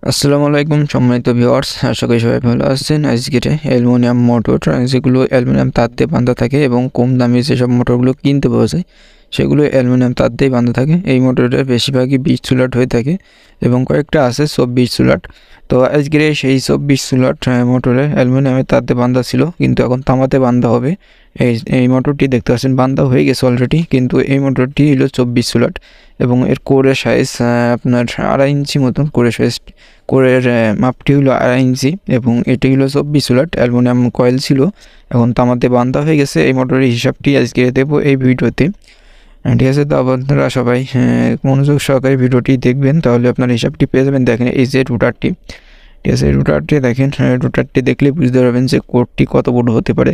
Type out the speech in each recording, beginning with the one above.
আসসালামু আলাইকুম সম্মানিত ভিউয়ার্স, আশা করি সবাই ভালো আছেন। আজকের অ্যালুমিনিয়াম মোটর, যেগুলো অ্যালুমিনিয়াম তার দিয়ে বাঁধা থাকে এবং কম দামে যেসব মোটরগুলো কিনতে পাওয়া যায় সেগুলো অ্যালুমিনিয়াম তার দিয়ে বাঁধা থাকে। এই মোটরের বেশিরভাগই 20 স্লট হয়ে থাকে এবং কয়েকটা আছে 24 স্লট। তো আজকের সেই 24 স্লট মোটরে অ্যালুমিনিয়ামের তার দিয়ে বাঁধা ছিল, কিন্তু এখন তামাতে বাঁধা হবে। এই মোটরটি দেখতে পাচ্ছেন বাঁধা হয়ে গেছে অলরেডি, কিন্তু এই মোটরটি হলো 24 স্লট এবং এর কোরের সাইজ আপনার 2.5 ইঞ্চি মতন কোরের সাইজ। কোরের মাপটি হলো 2.5 ইঞ্চি এবং এটি হলো 24 স্লট অ্যালুমিনিয়াম কয়েল ছিল, এখন তামাতে বাঁধা হয়ে গেছে। এই মোটরের হিসাবটি আজকে দেবো এই ভিডিওতে, ঠিক আছে? তো আপনারা সবাই মনোযোগ সহকারে ভিডিওটি দেখবেন, তাহলে আপনার হিসাবটি পেয়ে যাবেন। দেখেন এই যে রুটারটি, ঠিক আছে? রুটারটি দেখেন, রুটারটি দেখলে বুঝতে পারবেন যে কোরটি কত বড় হতে পারে,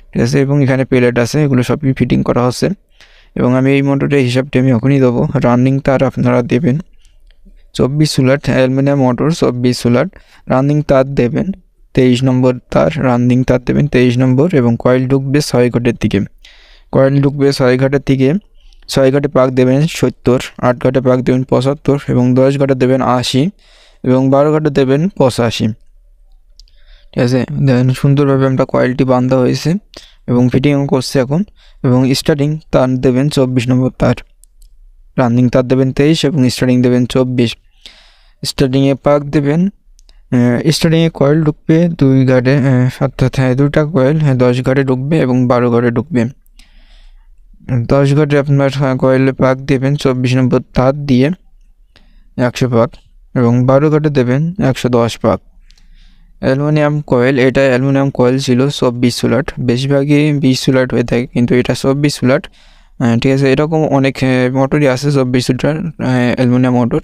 ঠিক আছে? এবং এখানে প্লেট আছে, এগুলো সবই ফিটিং করা হচ্ছে এবং আমি এই মোটরের হিসাবটি আমি এখনই দেবো। রানিং তার আপনারা দেবেন 24 slot aluminium motor, 24 slot running তার দেবেন 23 নম্বর তার, রানিং তার দেবেন 23 নম্বর এবং কয়েল ঢুকবে 6 ঘাটের দিকে। কয়েল ঢুকবে 6 ঘাটের দিকে, 6 ঘাটে পাক দেবেন 70, 8 ঘাটে পাক দেবেন 75 এবং 10 ঘাটে দেবেন 80 এবং 12 ঘাটে দেবেন 85, ঠিক আছে? দেখেন সুন্দরভাবে আমরা কয়েলটি বাঁধা হয়েছে এবং ফিটিংও করছে এখন। এবং স্টার্টিং তার দেবেন 24 নম্বর তার, রানিং তার দেবেন 23 এবং স্টার্টিং দেবেন 24। স্টার্টিংয়ে পাক দেবেন, স্টার্টিংয়ে কয়েল ঢুকবে 2 ঘাটে, অর্থাৎ 2টা কয়েল 10 ঘাটে ঢুকবে এবং 12 ঘাটে ঢুকবে। 10 ঘাটে আপনার কয়েলে পাক দেবেন 24 নম্বর তার দিয়ে 100 পাক এবং 12 ঘাটে দেবেন 110 পাক। অ্যালুমিনিয়াম কয়েল, এটা অ্যালুমিনিয়াম কয়েল ছিল 24 স্লট, বেশিরভাগই 20 স্লট হয়ে থাকে, কিন্তু এটা 24 স্লট, ঠিক আছে? এরকম অনেক মোটরই আছে 24 স্লট অ্যালুমিনিয়াম মোটর।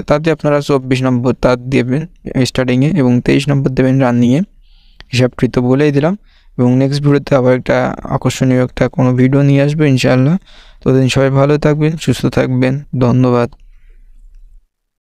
তাতে আপনারা 24 নম্বর তার দেবেন স্টার্টিংয়ে এবং 23 নম্বর দেবেন রানিংয়ে। হিসাবটি তো বলেই দিলাম এবং নেক্সট ভিডিওতে আবার একটা আকর্ষণীয় একটা কোনো ভিডিও নিয়ে আসবো ইনশাআল্লাহ। ততদিন সবাই ভালো থাকবেন, সুস্থ থাকবেন, ধন্যবাদ।